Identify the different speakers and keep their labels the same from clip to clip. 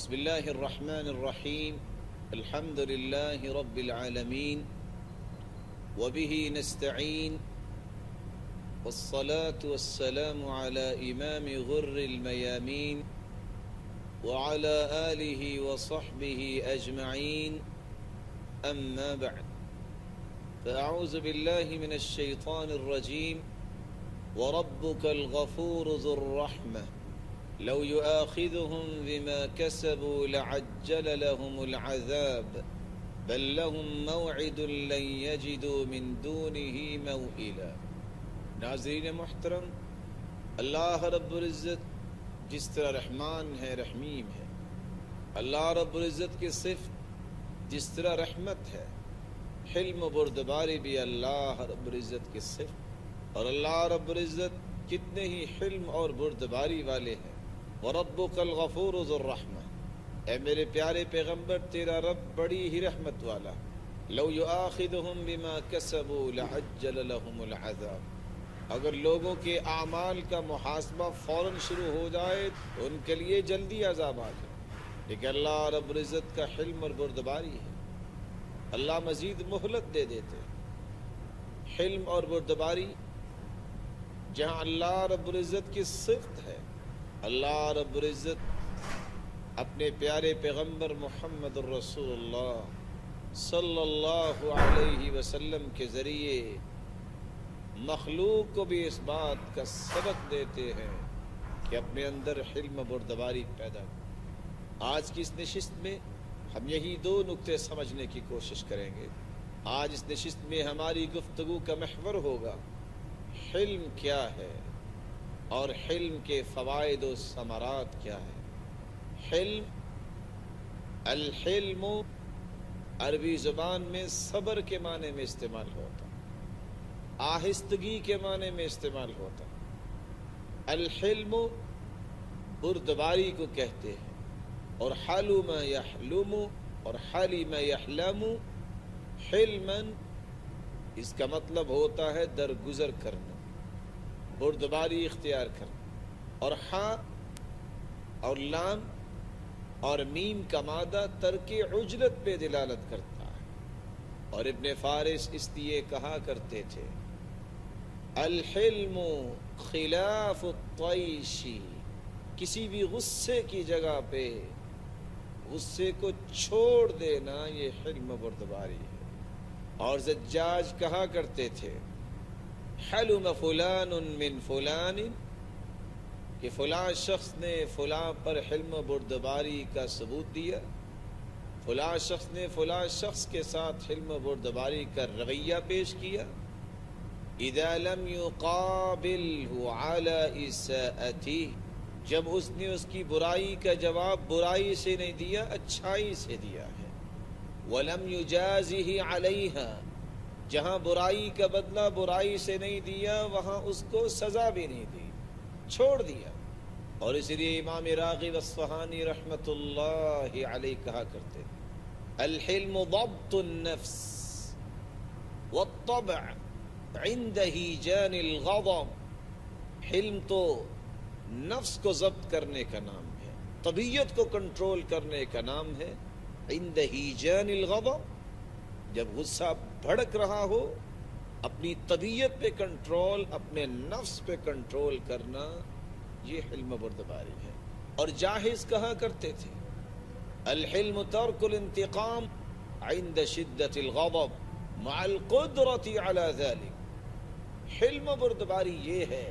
Speaker 1: بسم الله الرحمن الرحيم. الحمد لله رب العالمين وبه نستعين، والصلاة والسلام على إمام غر الميامين وعلى آله وصحبه أجمعين، أما بعد، فأعوذ بالله من الشيطان الرجيم. وربك الغفور ذو الرحمة لو يؤاخذهم بما كسبوا لعجل لهم العذاب بل لهم موعد لن يجدوا من دونه موئلا. ناظرین محترم، اللہ رب العزت جس طرح رحمان ہے، رحیم ہے، اللہ رب العزت کی صفت جس طرح رحمت ہے، حلم و بردباری بھی اللہ رب العزت کی صفت، اور اللہ رب العزت کتنے ہی حلم اور بردباری والے ہیں. وَرَبُّكَ الْغَفُورُ ذُو الرَّحْمَةِ، اے میرے پیارے پیغمبر، تیرا رب بڑی ہی رحمت والا. لَوْ يُؤَاخِذُهُمْ بِمَا كَسَبُوا لَعَجَّلَ لَهُمُ الْعَذَابَ، اگر لوگوں کے اعمال کا محاسبہ فوراً شروع ہو جائے تو ان کے لیے جلدی عذاب آ جائے. لیکن اللہ رب العزت کا حلم اور بردباری ہے، اللہ مزید مہلت دے دیتے. حلم اور بردباری جہاں اللہ رب العزت کی صفت ہے، اللہ رب العزت اپنے پیارے پیغمبر محمد الرسول اللہ صلی اللہ علیہ وسلم کے ذریعے مخلوق کو بھی اس بات کا سبق دیتے ہیں کہ اپنے اندر حلم و بردباری پیدا کریں. آج کی اس نشست میں ہم یہی دو نقطے سمجھنے کی کوشش کریں گے. آج اس نشست میں ہماری گفتگو کا محور ہوگا حلم کیا ہے اور حلم کے فوائد و ثمرات کیا ہے. حلم، الحلم عربی زبان میں صبر کے معنی میں استعمال ہوتا، آہستگی کے معنی میں استعمال ہوتا. الحلم بردباری کو کہتے ہیں، اور حلم یحلم اور حلم یحلم حلمن اس کا مطلب ہوتا ہے درگزر کرنا، بردباری اختیار کرنا. اور ہاں اور لام اور میم کا مادہ ترک عجلت پہ دلالت کرتا ہے. اور ابن فارس اس لیے کہا کرتے تھے الحلم خلاف الطیش، کسی بھی غصے کی جگہ پہ غصے کو چھوڑ دینا یہ حلم و بردباری ہے. اور زجاج کہا کرتے تھے حلم فلان من فلان، کہ فلاں شخص نے فلاں پر حلم و بردباری کا ثبوت دیا، فلاں شخص نے فلاں شخص کے ساتھ حلم و بردباری کا رویہ پیش کیا. اذا لم يقابله على اساءته، جب اس نے اس کی برائی کا جواب برائی سے نہیں دیا، اچھائی سے دیا ہے. ولم يجازه عليها، جہاں برائی کا بدلہ برائی سے نہیں دیا وہاں اس کو سزا بھی نہیں دی، چھوڑ دیا. اور اس لیے امام راغب اصفہانی رحمۃ اللہ علیہ کہا کرتے الحلم ضبط النفس والطبع عند ہیجان الغضب. حلم تو نفس کو ضبط کرنے کا نام ہے، طبیعت کو کنٹرول کرنے کا نام ہے. عند ہیجان الغضب، جب غصہ بھڑک رہا ہو، اپنی طبیعت پہ کنٹرول، اپنے نفس پہ کنٹرول کرنا، یہ حلم و بردباری ہے. اور جاہز کہا کرتے تھے الحلم ترک الانتقام عند شدت الغضب مع القدرة على ذلك. حلم و بردباری یہ ہے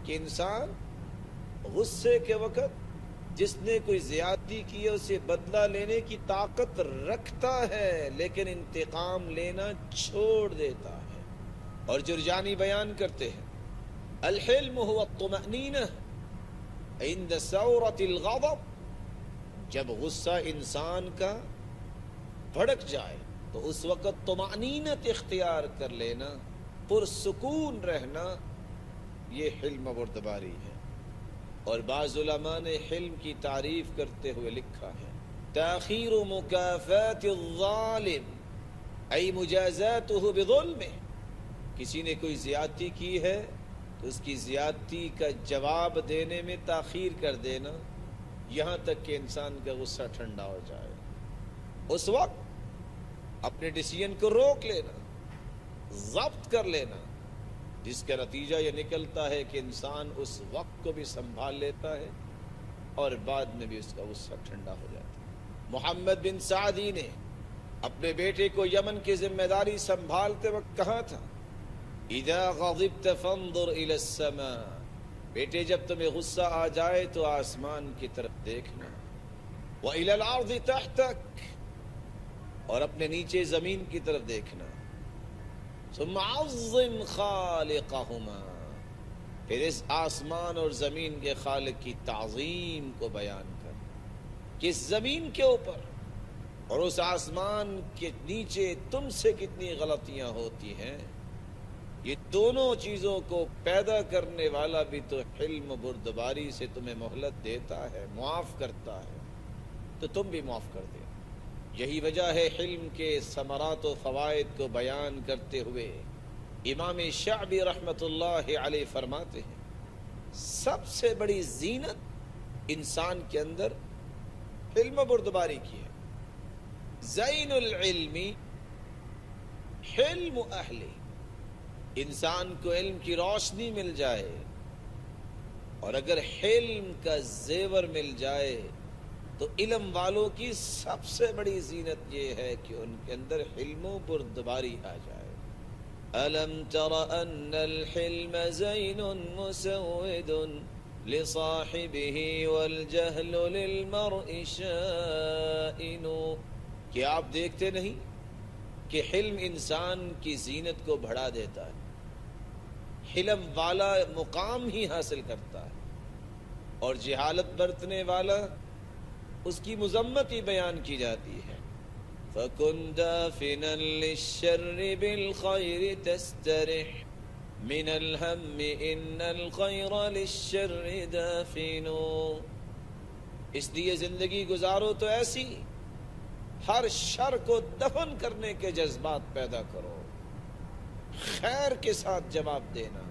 Speaker 1: کہ انسان غصے کے وقت جس نے کوئی زیادتی کی ہے اسے بدلہ لینے کی طاقت رکھتا ہے، لیکن انتقام لینا چھوڑ دیتا ہے. اور جرجانی بیان کرتے ہیں الحلم هو الطمأنینہ عند ثورة الغضب، جب غصہ انسان کا بھڑک جائے تو اس وقت طمأنینت اختیار کر لینا، پرسکون رہنا، یہ حلم و بردباری ہے. اور بعض علماء نے حلم کی تعریف کرتے ہوئے لکھا ہے تاخیر مکافات الظالم ای مجازاتہ بظلمہ، کسی نے کوئی زیادتی کی ہے تو اس کی زیادتی کا جواب دینے میں تاخیر کر دینا، یہاں تک کہ انسان کا غصہ ٹھنڈا ہو جائے. اس وقت اپنے ڈیسیژن کو روک لینا، ضبط کر لینا، جس کا نتیجہ یہ نکلتا ہے کہ انسان اس وقت کو بھی سنبھال لیتا ہے اور بعد میں بھی اس کا غصہ ٹھنڈا ہو جاتا ہے. محمد بن سعدی نے اپنے بیٹے کو یمن کی ذمہ داری سنبھالتے وقت کہا تھا، اذا غضبت فانظر الى السماء، بیٹے جب تمہیں غصہ آ جائے تو آسمان کی طرف دیکھنا، وَإِلَى الْأَرْضِ تَحْتَكَ، اور اپنے نیچے زمین کی طرف دیکھنا، ثم عظم خالقهما، پھر اس آسمان اور زمین کے خالق کی تعظیم کو بیان کر کہ اس زمین کے اوپر اور اس آسمان کے نیچے تم سے کتنی غلطیاں ہوتی ہیں. یہ دونوں چیزوں کو پیدا کرنے والا بھی تو حلم و بردباری سے تمہیں مہلت دیتا ہے، معاف کرتا ہے، تو تم بھی معاف کر دے. یہی وجہ ہے حلم کے ثمرات و فوائد کو بیان کرتے ہوئے امام شعبی رحمۃ اللہ علیہ فرماتے ہیں، سب سے بڑی زینت انسان کے اندر حلم و بردباری کی ہے. زین العلم حلم اہل، انسان کو علم کی روشنی مل جائے، اور اگر حلم کا زیور مل جائے تو علم والوں کی سب سے بڑی زینت یہ ہے کہ ان کے اندر حلم و بردباری آ جائے. أَلَمْ تَرَ أَنَّ الْحِلْمَ زَيْنٌ مُسَوِّدٌ لِصَاحِبِهِ وَالْجَهْلُ لِلْمَرْءِ شَائِنٌ، کہ آپ دیکھتے نہیں کہ حلم انسان کی زینت کو بڑھا دیتا ہے، حلم والا مقام ہی حاصل کرتا ہے، اور جہالت برتنے والا اس کی مذمت ہی بیان کی جاتی ہے. فَكُنْ دَافِنًا لِلشَّرِّ بِالْخَيْرِ تَسْتَرِحْ مِنَ الْهَمِّ إِنَّ الْخَيْرَ لِلشَّرِّ دَافِنٌ، اس لیے زندگی گزارو تو ایسی ہر شر کو دفن کرنے کے جذبات پیدا کرو، خیر کے ساتھ جواب دینا،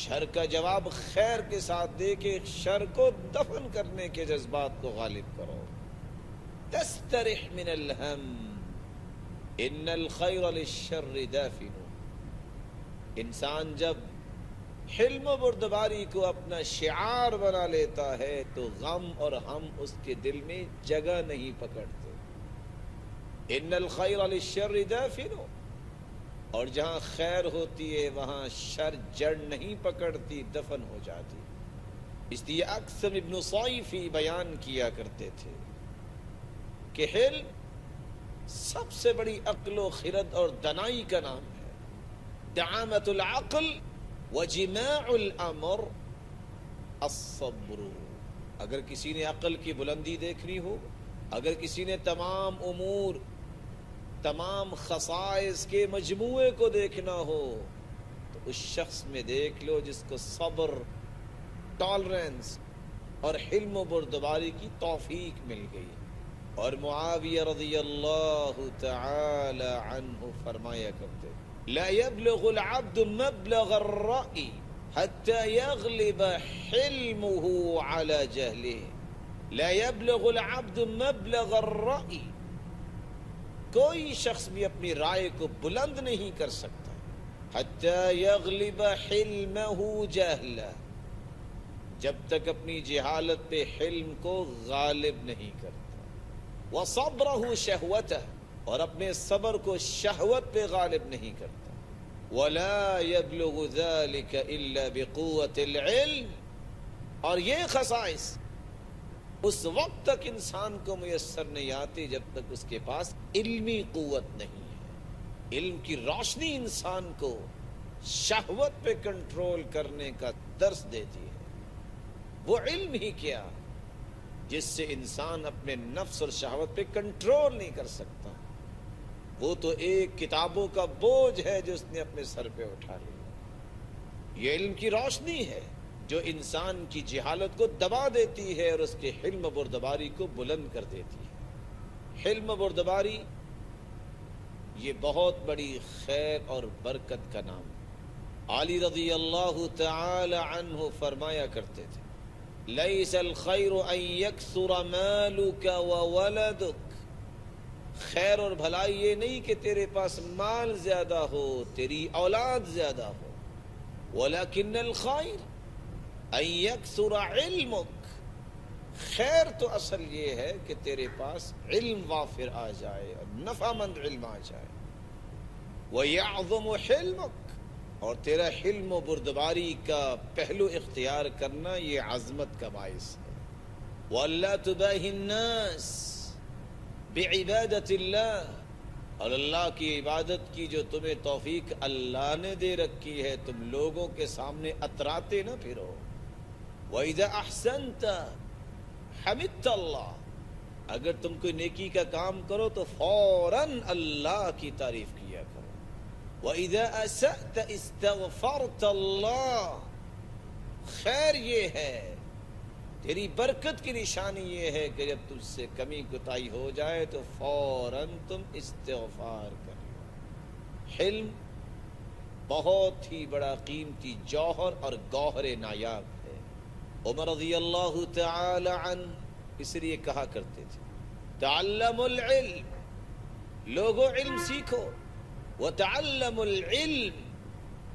Speaker 1: شر کا جواب خیر کے ساتھ دے کے شر کو دفن کرنے کے جذبات کو غالب کرو. تسترح من الہم ان الخیر للشر دافن، انسان جب حلم و بردباری کو اپنا شعار بنا لیتا ہے تو غم اور ہم اس کے دل میں جگہ نہیں پکڑتے. ان الخیر للشر دافن، اور جہاں خیر ہوتی ہے وہاں شر جڑ نہیں پکڑتی، دفن ہو جاتی. اس لیے اکثر ابن صیفی بیان کیا کرتے تھے کہ حلم سب سے بڑی عقل و خرد اور دنائی کا نام ہے. دعامت العقل وجماع الامر الصبر، اگر کسی نے عقل کی بلندی دیکھنی ہو، اگر کسی نے تمام امور، تمام خصائص کے مجموعے کو دیکھنا ہو تو اس شخص میں دیکھ لو جس کو صبر، ٹالرنس اور حلم و بردباری کی توفیق مل گئی. اور معاویہ رضی اللہ تعالی عنہ فرمایا کرتے، لا يبلغ العبد مبلغ الرأي حتى يغلب حلمه على جهله. لا يبلغ العبد مبلغ الرأي، کوئی شخص بھی اپنی رائے کو بلند نہیں کر سکتا حتی یغلب حلمہ جہلہ، جب تک اپنی جہالت پہ حلم کو غالب نہیں کرتا. وصبرہ شہوتہ، اور اپنے صبر کو شہوت پہ غالب نہیں کرتا. ولا یبلغ ذلک الا بقوة العلم، اور یہ خصائص اس وقت تک انسان کو میسر نہیں آتی جب تک اس کے پاس علمی قوت نہیں ہے. علم کی روشنی انسان کو شہوت پہ کنٹرول کرنے کا درس دیتی ہے. وہ علم ہی کیا جس سے انسان اپنے نفس اور شہوت پہ کنٹرول نہیں کر سکتا، وہ تو ایک کتابوں کا بوجھ ہے جو اس نے اپنے سر پہ اٹھا لیا. یہ علم کی روشنی ہے جو انسان کی جہالت کو دبا دیتی ہے اور اس کے حلم و بردباری کو بلند کر دیتی ہے. حلم و بردباری یہ بہت بڑی خیر اور برکت کا نام ہے. علی رضی اللہ تعالی عنہ فرمایا کرتے تھے، لیس الخیر ان یکثر مالک وولدک، خیر اور بھلائی یہ نہیں کہ تیرے پاس مال زیادہ ہو، تیری اولاد زیادہ ہو، ولیکن الخیر ان یکثر علمک، خیر تو اصل یہ ہے کہ تیرے پاس علم وافر آ جائے اور نفع مند علم آ جائے، وَيَعْظُمُ حِلْمُكَ، اور تیرا حلم و بردباری کا پہلو اختیار کرنا یہ عظمت کا باعث ہے، وَأَلَّا تُبَاهِ النَّاسِ بِعِبَادَةِ اللَّهِ، اور اللہ کی عبادت کی جو تمہیں توفیق اللہ نے دے رکھی ہے تم لوگوں کے سامنے اتراتے نہ پھرو، وَإِذَا أَحْسَنْتَ حَمِدْتَ اللَّهَ، اگر تم کوئی نیکی کا کام کرو تو فوراً اللہ کی تعریف کیا کرو، وَإِذَا أَسَأْتَ اسْتَغْفَرْتَ اللَّهَ، خیر یہ ہے، تیری برکت کی نشانی یہ ہے کہ جب تجھ سے کمی کوتاہی ہو جائے تو فوراً تم استغفار کرو۔ حلم بہت ہی بڑا قیمتی جوہر اور گوہر نایاب ہے۔ عمر رضی اللہ تعالی عنہ اس لیے کہا کرتے تھے تعلموا العلم، لوگوں علم سیکھو، وتعلموا العلم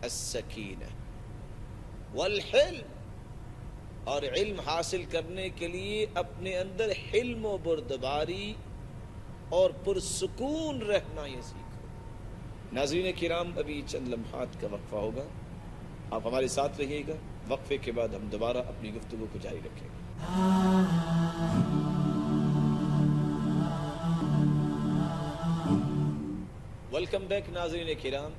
Speaker 1: السکینہ والحلم، اور علم حاصل کرنے کے لیے اپنے اندر حلم و بردباری اور پرسکون رہنا یہ سیکھو۔ ناظرین کرام، ابھی چند لمحات کا وقفہ ہوگا، آپ ہمارے ساتھ رہیے گا، وقفے کے بعد ہم دوبارہ اپنی گفتگو کو جاری رکھیں گے۔ ویلکم بیک ناظرین کرام،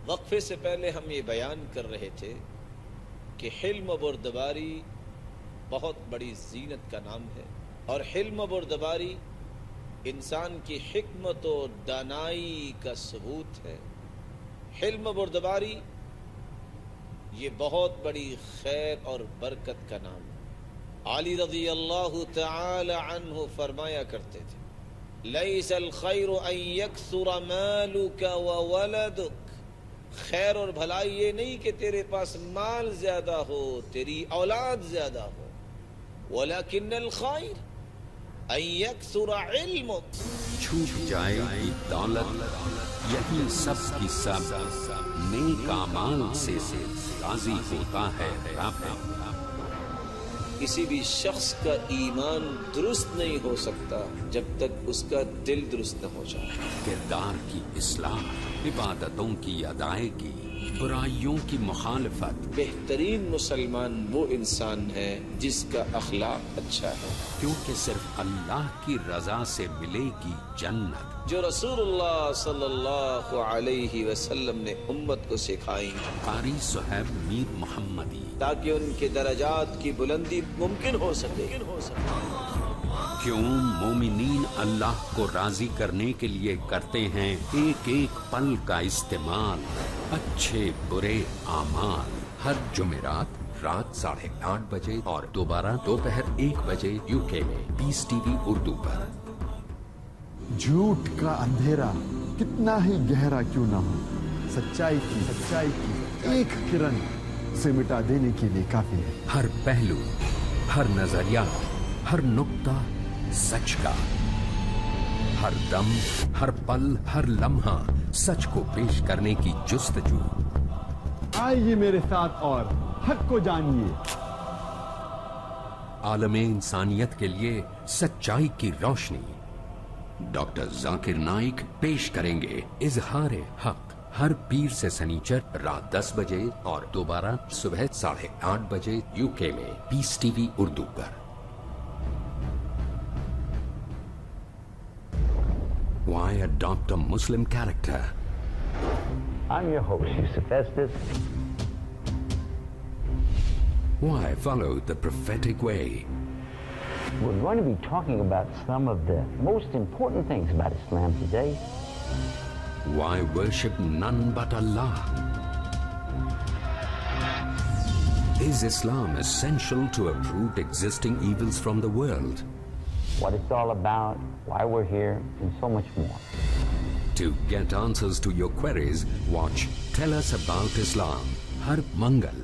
Speaker 1: وقفے سے پہلے ہم یہ بیان کر رہے تھے کہ حلم و بردباری بہت بڑی زینت کا نام ہے، اور حلم و بردباری انسان کی حکمت و دانائی کا ثبوت ہے۔ حلم و بردباری یہ بہت بڑی خیر اور برکت کا نام ہے۔ علی رضی اللہ تعالی عنہ فرمایا کرتے تھے لیس الخیر ان یکثر مالک وولدک، خیر اور بھلائی یہ نہیں کہ تیرے پاس مال زیادہ ہو، تیری اولاد زیادہ ہو، ولیکن الخیر ان یکثر علمک،
Speaker 2: چھوٹ جائے گی دولت، یہی سب کی سب نیک اعمال سے راضی ہوتا ہے رب۔
Speaker 1: کسی بھی شخص کا ایمان درست نہیں ہو سکتا جب تک اس کا دل درست نہ ہو جائے۔
Speaker 2: کردار کی اصلاح، عبادتوں کی ادائیگی، برائیوں کی مخالفت۔
Speaker 1: بہترین مسلمان وہ انسان ہے جس کا اخلاق اچھا ہے،
Speaker 2: کیونکہ صرف اللہ کی رضا سے ملے گی جنت،
Speaker 1: جو رسول اللہ صلی اللہ علیہ وسلم نے امت کو سکھائی،
Speaker 2: قاری صہیب میر محمدی،
Speaker 1: تاکہ ان کے درجات کی بلندی ممکن ہو سکے۔
Speaker 2: کیوں مومنین اللہ کو راضی کرنے کے لیے کرتے ہیں ایک ایک پل کا استعمال، اچھے برے اعمال۔ ہر جمعرات رات 8:30 بجے اور دوبارہ دوپہر 1 بجے UK میں پیس TV اردو پر۔
Speaker 3: جھوٹ کا اندھیرا کتنا ہی گہرا کیوں نہ ہو، سچائی کی ایک کرن سے مٹا دینے کے لیے کافی ہے۔
Speaker 2: ہر پہلو، ہر نظریہ، ہر نقطہ سچ کا، ہر دم، ہر پل، ہر لمحہ سچ کو پیش کرنے کی جستجو۔
Speaker 3: آئیے میرے ساتھ اور حق کو جانیے۔
Speaker 2: عالم انسانیت کے لیے سچائی کی روشنی۔ ڈاکٹر ذاکر نائک پیش کریں گے اظہار حق، ہر پیر سے سنیچر رات 10 بجے اور دوبارہ صبح 8:30 بجے UK میں پیس TV Urdu per. Why adopt a Muslim character?
Speaker 4: I'm your host, Yusuf Estes.
Speaker 2: Why follow the prophetic way?
Speaker 4: We're going to be talking about some of the most important things about Islam today.
Speaker 2: Why worship none but Allah? Is Islam essential to uproot existing evils from the world?
Speaker 4: What it's all about, why we're here, and so much more.
Speaker 2: To get answers to your queries, watch Tell Us About Islam. ہر منگل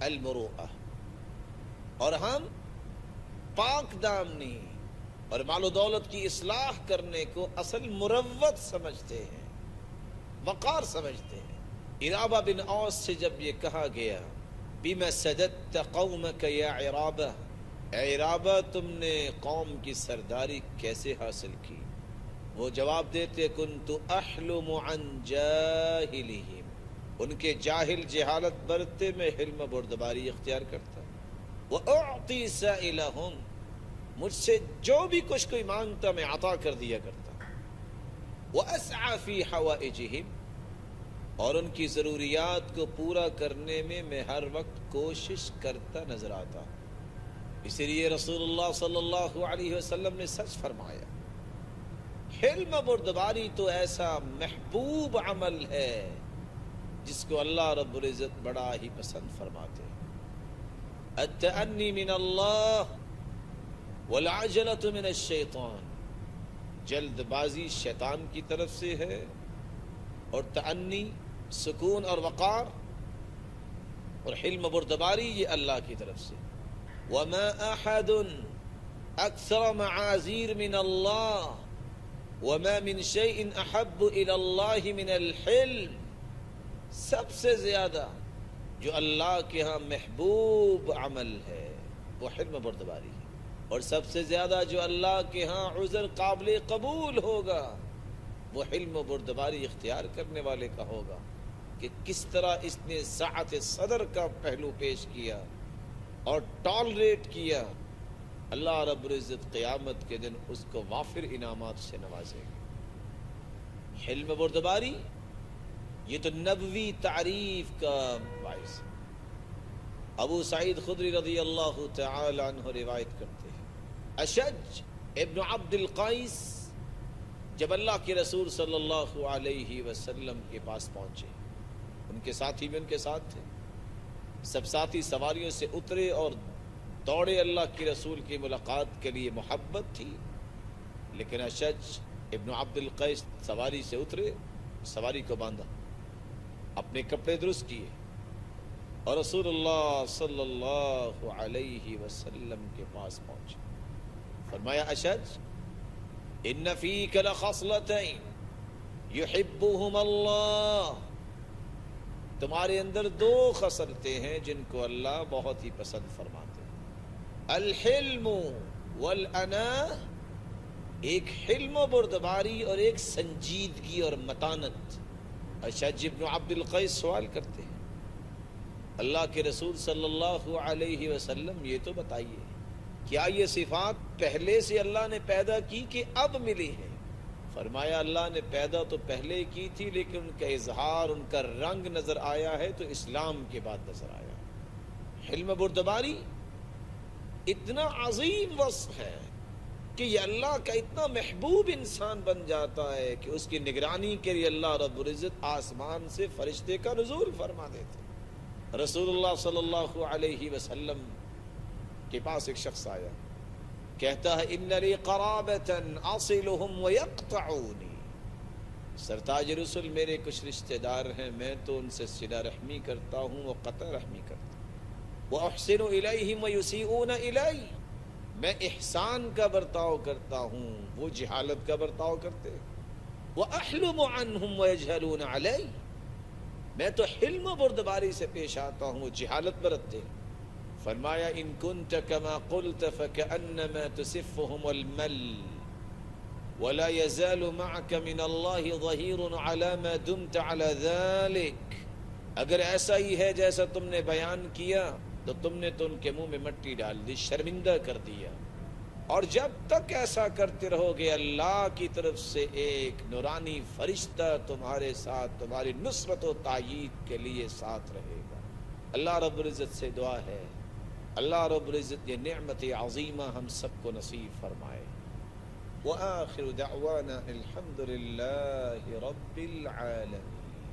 Speaker 1: المروءہ، اور ہم پاک دامنی اور مال و دولت کی اصلاح کرنے کو اصل مروت سمجھتے ہیں، وقار سمجھتے ہیں۔ عرابہ بن اوس سے جب یہ کہا گیا بِمَا سَدَدْتَ قَوْمَكَ يَا عِرَابَةَ، اے عرابہ تم نے قوم کی سرداری کیسے حاصل کی؟ وہ جواب دیتے كُنْتُ أَحْلُمُ عَنْ جَاهِلِهِمْ، ان کے جاہل جہالت برتے میں حلم بردباری اختیار کرتا، وَأُعْطِي سَائِلَهُمْ، مجھ سے جو بھی کچھ کوئی مانگتا میں عطا کر دیا کرتا، وَأَسْعَى فِي حَوَائِجِهِمْ، اور ان کی ضروریات کو پورا کرنے میں میں ہر وقت کوشش کرتا نظر آتا۔ اسی لیے رسول اللہ صلی اللہ علیہ وسلم نے سچ فرمایا، حلم بردباری تو ایسا محبوب عمل ہے جس کو اللہ رب العزت بڑا ہی پسند فرماتے ہیں۔ التأنی من اللہ والعجلۃ من الشیطان، جلد بازی شیطان کی طرف سے ہے، اور تأنی سکون اور وقار اور حلم بردباری یہ اللہ کی طرف سے۔ وما احد اکثر معاذیر من اللہ وما من شیء احب الى اللہ من الحلم، سب سے زیادہ جو اللہ کے ہاں محبوب عمل ہے وہ حلم بردباری ہے، اور سب سے زیادہ جو اللہ کے ہاں عذر قابل قبول ہوگا وہ حلم بردباری اختیار کرنے والے کا ہوگا۔ کہ کس طرح اس نے سعت صدر کا پہلو پیش کیا اور ٹالریٹ کیا، اللہ رب العزت قیامت کے دن اس کو وافر انعامات سے نوازے گا۔ حلم بردباری یہ تو نبوی تعریف کا باعث ہے۔ ابو سعید خدری رضی اللہ تعالی عنہ روایت کرتے ہیں، اشج ابن عبد القیس جب اللہ کے رسول صلی اللہ علیہ وسلم کے پاس پہنچے، ان کے ساتھی بھی ان کے ساتھ تھے، سب ساتھی سواریوں سے اترے اور دوڑے اللہ کے رسول کی ملاقات کے لیے، محبت تھی، لیکن اشج ابن عبد القیس سواری سے اترے، سواری کو باندھا، اپنے کپڑے درست کیے، اور رسول اللہ صلی اللہ علیہ وسلم کے پاس پہنچے۔ فرمایا اشج ان فیک لخصلتین یحبہم اللہ، تمہارے اندر دو خصلتیں ہیں جن کو اللہ بہت ہی پسند فرماتے ہیں، الحلم والاناہ، ایک حلم و بردباری اور ایک سنجیدگی اور متانت۔ اشج ابن عبد القیس سوال کرتے ہیں، اللہ کے رسول صلی اللہ علیہ وسلم یہ تو بتائیے کیا یہ صفات پہلے سے اللہ نے پیدا کی کہ اب ملی ہے؟ فرمایا اللہ نے پیدا تو پہلے کی تھی، لیکن ان کا اظہار، ان کا رنگ نظر آیا ہے تو اسلام کے بعد نظر آیا۔ حلم بردباری اتنا عظیم وصف ہے کہ یہ اللہ کا اتنا محبوب انسان بن جاتا ہے کہ اس کی نگرانی کے لیے اللہ رب العزت آسمان سے فرشتے کا نزول فرما دیتے۔ رسول اللہ صلی اللہ علیہ وسلم کے پاس ایک شخص آیا، کہتا ہے ان لی قرابۃ اصلهم ویقطعونی، سرتاج رسول میرے کچھ رشتہ دار ہیں، میں تو ان سے صلہ رحمی کرتا ہوں و قطع رحمی کرتا ہوں، واحسن الیہم ویسیئون الی، میں احسان کا برتاؤ کرتا ہوں، وہ جہالت کا برتاؤ کرتے، واحلم عنہم ویجہلون علی، میں تو حلم و بردباری سے پیش آتا ہوں، وہ جہالت برتتے۔ فرمایا ان كنت كما قلت فكأنما تسفهم المل ولا يزال معك من الله ظهير على ما دمت على ذلك، اگر ایسا ہی ہے جیسا تم نے بیان کیا تو تم نے تو ان کے منہ میں مٹی ڈال دی، شرمندہ کر دیا، اور جب تک ایسا کرتے رہو گے اللہ کی طرف سے ایک نورانی فرشتہ تمہارے ساتھ تمہاری نصرت و تائید کے لیے ساتھ رہے گا۔ اللہ رب العزت سے دعا ہے اللہ رب العزت یہ نعمت عظیمہ ہم سب کو نصیب فرمائے۔ وآخر دعوانا الحمد للہ رب العالمین۔